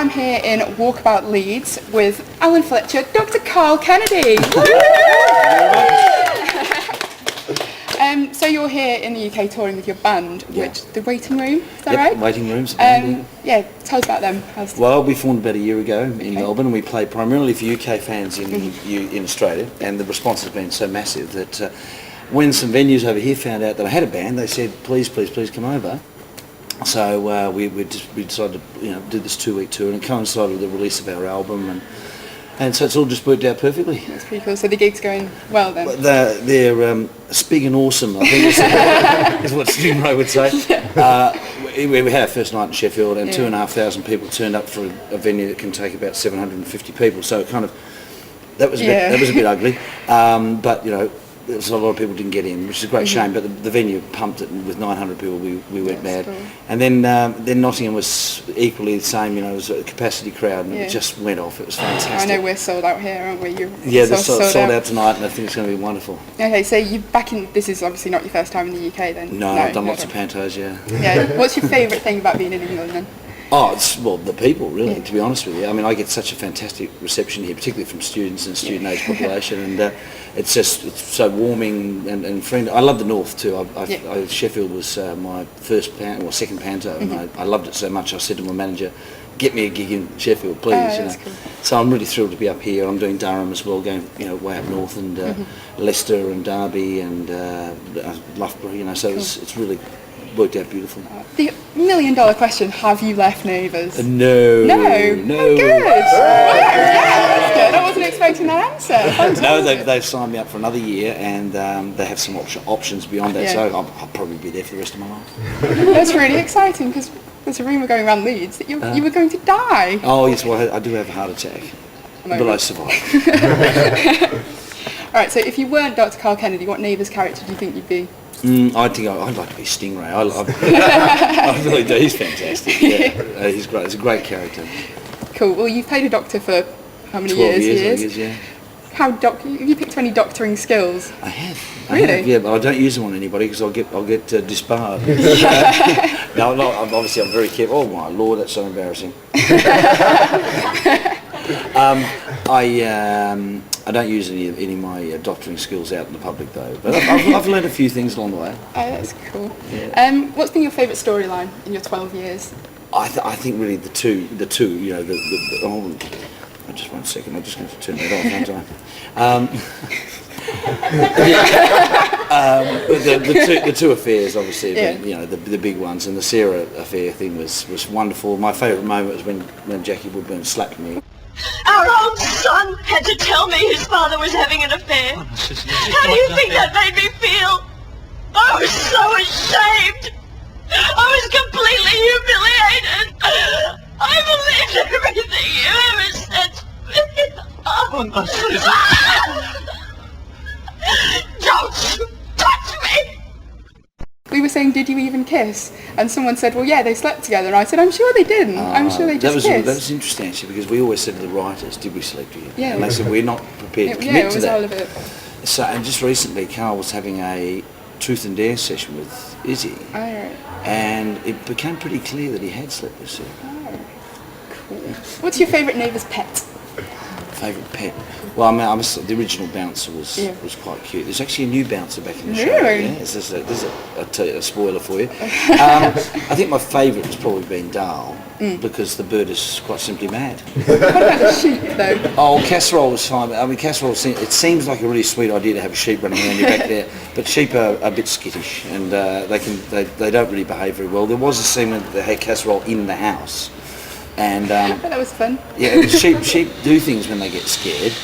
I'm here in Walkabout Leeds with Alan Fletcher, Dr. Karl Kennedy. So you're here in the UK touring with your band, which the Waiting Room, is that right? Waiting Rooms. Yeah, tell us about them. Well, we formed about a year ago in Melbourne, and we played primarily for UK fans in Australia, and the response has been so massive that when some venues over here found out that I had a band, they said, please come over. So we decided to do this 2-week tour, and it coincided with the release of our album, and so it's all just worked out perfectly. That's pretty cool. So the gig's going well then? They're big and awesome, I think is what Stingray would say. We had our first night in Sheffield, and 2,500 people turned up for a venue that can take about 750 people. So that was a bit ugly, but there was a lot of people didn't get in, which is a great shame. But the venue pumped it with 900 people. We went mad, cool. And then Nottingham was equally the same. It was a capacity crowd, and it just went off. It was fantastic. I know we're sold out here, aren't we? They're sold out tonight, and I think it's going to be wonderful. Okay, so you're back in. This is obviously not your first time in the UK, then. No, I've done lots of pantos. Yeah. What's your favourite thing about being in England then? Oh, it's the people, really, to be honest with you. I mean, I get such a fantastic reception here, particularly from students and student-age population, and it's so warming and friendly. I love the north too. Sheffield was my second panto, and I loved it so much. I said to my manager, "Get me a gig in Sheffield, please." Cool. So I'm really thrilled to be up here. I'm doing Durham as well, going way up north, and Leicester and Derby and Loughborough. So cool. It's really worked out beautifully. The $1 million question: have you left Neighbours? No. Oh, good. That's good. I wasn't expecting that answer. No, they've signed me up for another year, and they have some options beyond that. So I'll probably be there for the rest of my life. That's really exciting, because there's a rumour going around Leeds that you were going to die. Oh yes, well I do have a heart attack, but I survived. All right. So if you weren't Dr. Karl Kennedy, what Neighbours character do you think you'd be? I think I'd like to be Stingray. I really do. He's fantastic. Yeah, he's great. He's a great character. Cool. Well, you've played a doctor for how many 12 years? Yeah. Have you picked any doctoring skills? I have. Really? Yeah, but I don't use them on anybody because I'll get disbarred. No, obviously I'm very careful. Oh my lord, that's so embarrassing. I don't use any of my doctoring skills out in the public though, but I've learned a few things along the way. Oh, that's cool. Yeah. What's been your favourite storyline in your 12 years? I think really the two. Just 1 second. I'm just going to turn that off, aren't I? The two affairs, obviously, the big ones, and the Sarah affair thing was wonderful. My favourite moment was when Jackie Woodburn slapped me. Our own son had to tell me his father was having an affair. How do you think that made me feel? I was so ashamed. I was completely humiliated. I believed everything you ever said to me. Oh, no, don't touch me. We were saying, did you even kiss? And someone said, well, yeah, they slept together. And I said, I'm sure they didn't. I'm sure they just kissed. That was interesting, actually, because we always said to the writers, did we sleep together? Yeah. And they said, we're not prepared to commit to that. All of it. So, and just recently, Karl was having a truth and dare session with Izzy. Oh, right. And it became pretty clear that he had slept with her. Oh, cool. What's your favourite Neighbours pet? Favourite pet? Well, the original bouncer was quite cute. There's actually a new bouncer back in the show. Really? Yeah, there's a spoiler for you. I think my favourite has probably been Dahl, because the bird is quite simply mad. What about the sheep, though? Oh, Casserole was fine. I mean, Casserole, it seems like a really sweet idea to have a sheep running around your back there, but sheep are a bit skittish, and they don't really behave very well. There was a scene where they had Casserole in the house. And that was fun. Yeah, sheep do things when they get scared,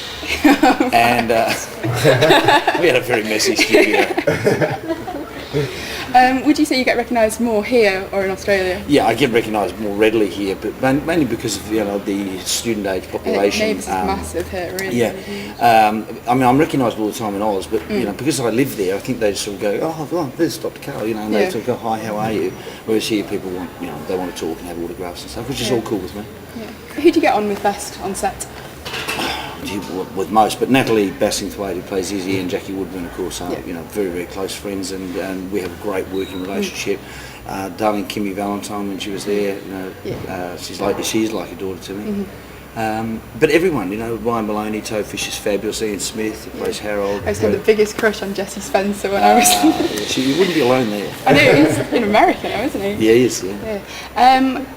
and we had a very messy studio. Would you say you get recognised more here or in Australia? Yeah, I get recognised more readily here, but mainly because of the student age population. Neighbours is massive here, really. Yeah, I mean, I'm recognised all the time in Oz, but because I live there, I think they sort of go, oh, there's Dr. Karl, and they sort of go, hi, how are you? Whereas here, people want, they want to talk and have autographs and stuff, which is all cool with me. Yeah. Who do you get on with best on set? with most, but Natalie Bassingthwaite, who plays Izzy, and Jackie Woodburn, of course, are very, very close friends, and we have a great working relationship. Darling Kimmy Valentine, when she was there, she's like a daughter to me. But everyone, Ryan Maloney, Toe Fisher's fabulous, Ian Smith, who plays Harold. I was had the biggest crush on Jesse Spencer when I was... You wouldn't be alone there. I know, he's in America now, isn't he? Yeah, he is, yeah.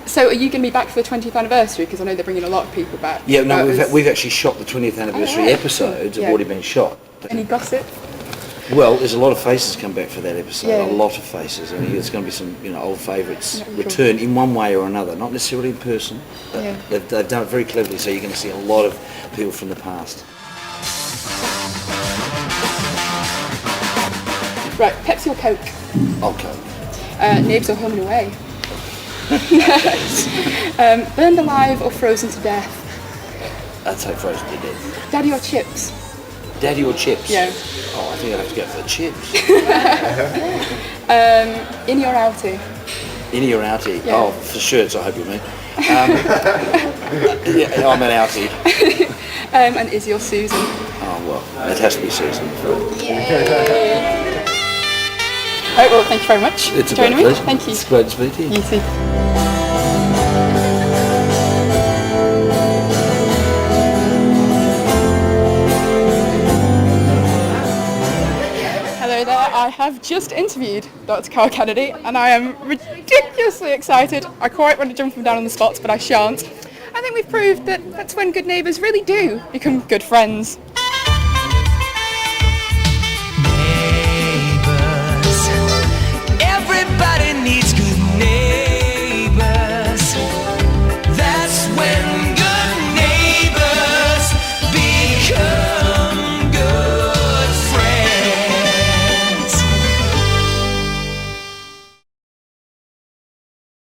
So are you going to be back for the 20th anniversary? Because I know they're bringing a lot of people back. Yeah, no, we've actually shot the 20th anniversary episodes, have already been shot. Any gossip? Well, there's a lot of faces come back for that episode. Yeah. A lot of faces. I mean, there's going to be some, old favourites return in one way or another. Not necessarily in person. But they've done it very cleverly, so you're going to see a lot of people from the past. Right, Pepsi or Coke? I'll Coke. Neighbours or Home and Away? Burned alive or frozen to death? I'd say frozen to death. Daddy or chips? Daddy or chips? Yeah. Oh, I think I'd have to go for the chips. Innie or outie? Innie or outie? Yeah. Oh, for shirts, I hope you mean. Yeah, I'm an outie. And Izzy or Susan? Oh, well, it has to be Susan. Right, well, thank you very much. It's a Joining great me. pleasure. Thank you. It's great to speak to you. You too. Hello there, I have just interviewed Dr. Karl Kennedy and I am ridiculously excited. I quite want to jump him down on the spot, but I shan't. I think we've proved that that's when good neighbours really do become good friends.